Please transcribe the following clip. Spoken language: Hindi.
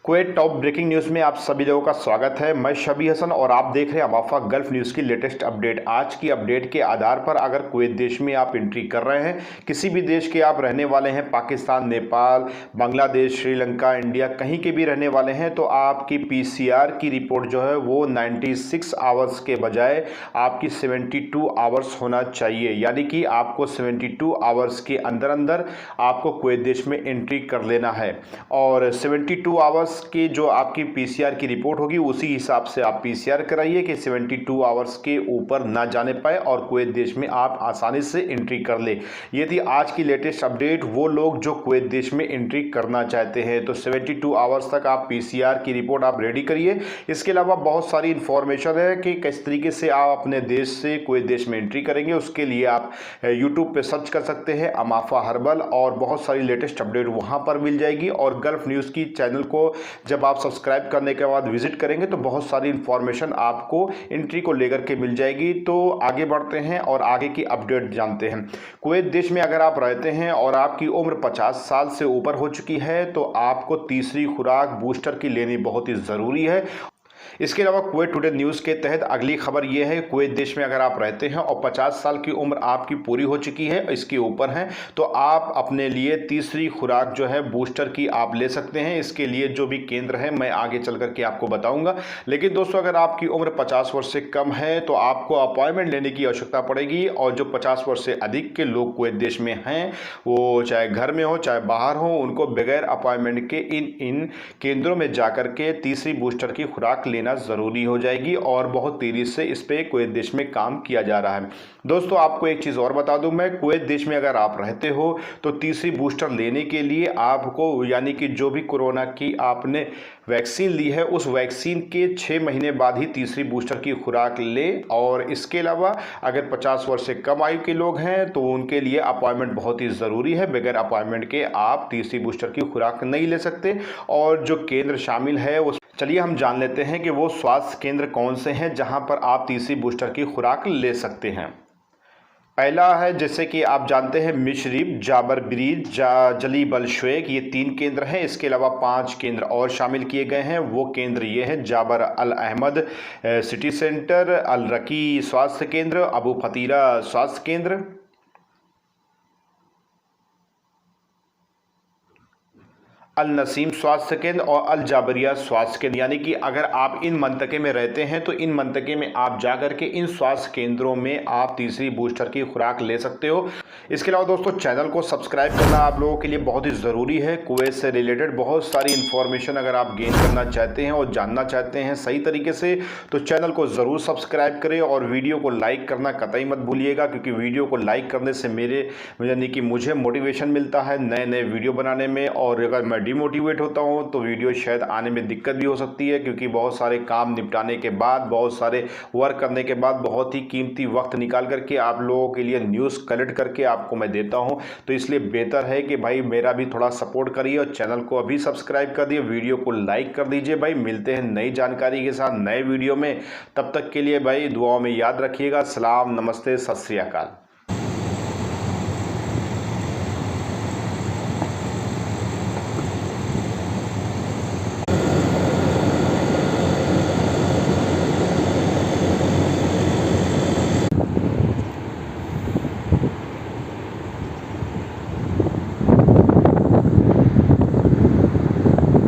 कुवैत टॉप ब्रेकिंग न्यूज़ में आप सभी लोगों का स्वागत है। मैं शबी हसन और आप देख रहे हैं अवाफा गल्फ न्यूज़ की लेटेस्ट अपडेट। आज की अपडेट के आधार पर अगर कुवैत देश में आप एंट्री कर रहे हैं, किसी भी देश के आप रहने वाले हैं, पाकिस्तान, नेपाल, बांग्लादेश, श्रीलंका, इंडिया, कहीं के भी रहने वाले हैं, तो आपकी PCR की रिपोर्ट जो है वो 96 आवर्स के बजाय आपकी 72 आवर्स होना चाहिए। यानी कि आपको 72 आवर्स के अंदर अंदर आपको कुवैत देश में एंट्री कर लेना है और 72 आवर्स की जो आपकी PCR की रिपोर्ट होगी उसी हिसाब से आप PCR कराइए कि 72 आवर्स के ऊपर ना जाने पाए और कुवैत देश में आप आसानी से एंट्री कर ले। ये थी आज की लेटेस्ट अपडेट। वो लोग जो कुवैत देश में एंट्री करना चाहते हैं तो 72 आवर्स तक आप PCR की रिपोर्ट आप रेडी करिए। इसके अलावा बहुत सारी इंफॉर्मेशन है कि किस तरीके से आप अपने देश से कुवैत देश में एंट्री करेंगे। उसके लिए आप यूट्यूब पे सर्च कर सकते हैं अमाफा हर्बल और बहुत सारी लेटेस्ट अपडेट वहाँ पर मिल जाएगी। और गल्फ न्यूज़ की चैनल को जब आप सब्सक्राइब करने के बाद विजिट करेंगे तो बहुत सारी इंफॉर्मेशन आपको एंट्री को लेकर के मिल जाएगी। तो आगे बढ़ते हैं और आगे की अपडेट जानते हैं। कुवैत देश में अगर आप रहते हैं और आपकी उम्र 50 साल से ऊपर हो चुकी है तो आपको तीसरी खुराक बूस्टर की लेनी बहुत ही ज़रूरी है। इसके अलावा कुवैत टुडे न्यूज़ के तहत अगली खबर यह है, कुवैत देश में अगर आप रहते हैं और 50 साल की उम्र आपकी पूरी हो चुकी है, इसके ऊपर है, तो आप अपने लिए तीसरी खुराक जो है बूस्टर की आप ले सकते हैं। इसके लिए जो भी केंद्र है मैं आगे चल करके आपको बताऊंगा। लेकिन दोस्तों अगर आपकी उम्र 50 वर्ष से कम है तो आपको अपॉइंटमेंट लेने की आवश्यकता पड़ेगी। और जो 50 वर्ष से अधिक के लोग कुवैत देश में हैं, वो चाहे घर में हो चाहे बाहर हो, उनको बगैर अपॉइंटमेंट के इन केंद्रों में जाकर के तीसरी बूस्टर की खुराक लेना जरूरी हो जाएगी। और बहुत तेजी से इस पे कुवैत देश में काम किया जा रहा है। दोस्तों आपको एक चीज और बता दूं, मैं कुवैत देश में अगर आप रहते हो तो तीसरी बूस्टर लेने के लिए आपको यानी कि जो भी कोरोना की आपने वैक्सीन ली है उस वैक्सीन के 6 महीने बाद ही तीसरी बूस्टर की खुराक ले। और इसके अलावा अगर 50 वर्ष से कम आयु के लोग हैं तो उनके लिए अपॉइंटमेंट बहुत ही ज़रूरी है। बगैर अपॉइंटमेंट के आप तीसरी बूस्टर की खुराक नहीं ले सकते। और जो केंद्र शामिल है उस चलिए हम जान लेते हैं कि वो स्वास्थ्य केंद्र कौन से हैं जहां पर आप तीसरी बूस्टर की खुराक ले सकते हैं। पहला है जैसे कि आप जानते हैं मिशरिब, जाबर ब्रिज, जलीब अल शुएख, ये 3 केंद्र हैं। इसके अलावा 5 केंद्र और शामिल किए गए हैं। वो केंद्र ये हैं जाबर अल अहमद सिटी सेंटर, अल रकी स्वास्थ्य केंद्र, अबू फतीरा स्वास्थ्य केंद्र, अल नसीम स्वास्थ्य केंद्र और अल जाबरिया स्वास्थ्य केंद्र। यानी कि अगर आप इन मंतके में रहते हैं तो इन मंतके में आप जाकर के इन स्वास्थ्य केंद्रों में आप तीसरी बूस्टर की खुराक ले सकते हो। इसके अलावा दोस्तों चैनल को सब्सक्राइब करना आप लोगों के लिए बहुत ही ज़रूरी है। कुवैत से रिलेटेड बहुत सारी इन्फॉर्मेशन अगर आप गेन करना चाहते हैं और जानना चाहते हैं सही तरीके से तो चैनल को ज़रूर सब्सक्राइब करें और वीडियो को लाइक करना कतई मत भूलिएगा, क्योंकि वीडियो को लाइक करने से मेरे यानी कि मुझे मोटिवेशन मिलता है नए नए वीडियो बनाने में। और अगर मैं डिमोटिवेट होता हूं तो वीडियो शायद आने में दिक्कत भी हो सकती है, क्योंकि बहुत सारे काम निपटाने के बाद, बहुत सारे वर्क करने के बाद बहुत ही कीमती वक्त निकाल करके आप लोगों के लिए न्यूज़ कलेक्ट करके आपको मैं देता हूं। तो इसलिए बेहतर है कि भाई मेरा भी थोड़ा सपोर्ट करिए और चैनल को अभी सब्सक्राइब कर दिए, वीडियो को लाइक कर दीजिए। भाई मिलते हैं नई जानकारी के साथ नए वीडियो में, तब तक के लिए भाई दुआओं में याद रखिएगा। सलाम, नमस्ते, सत श्री अकाल।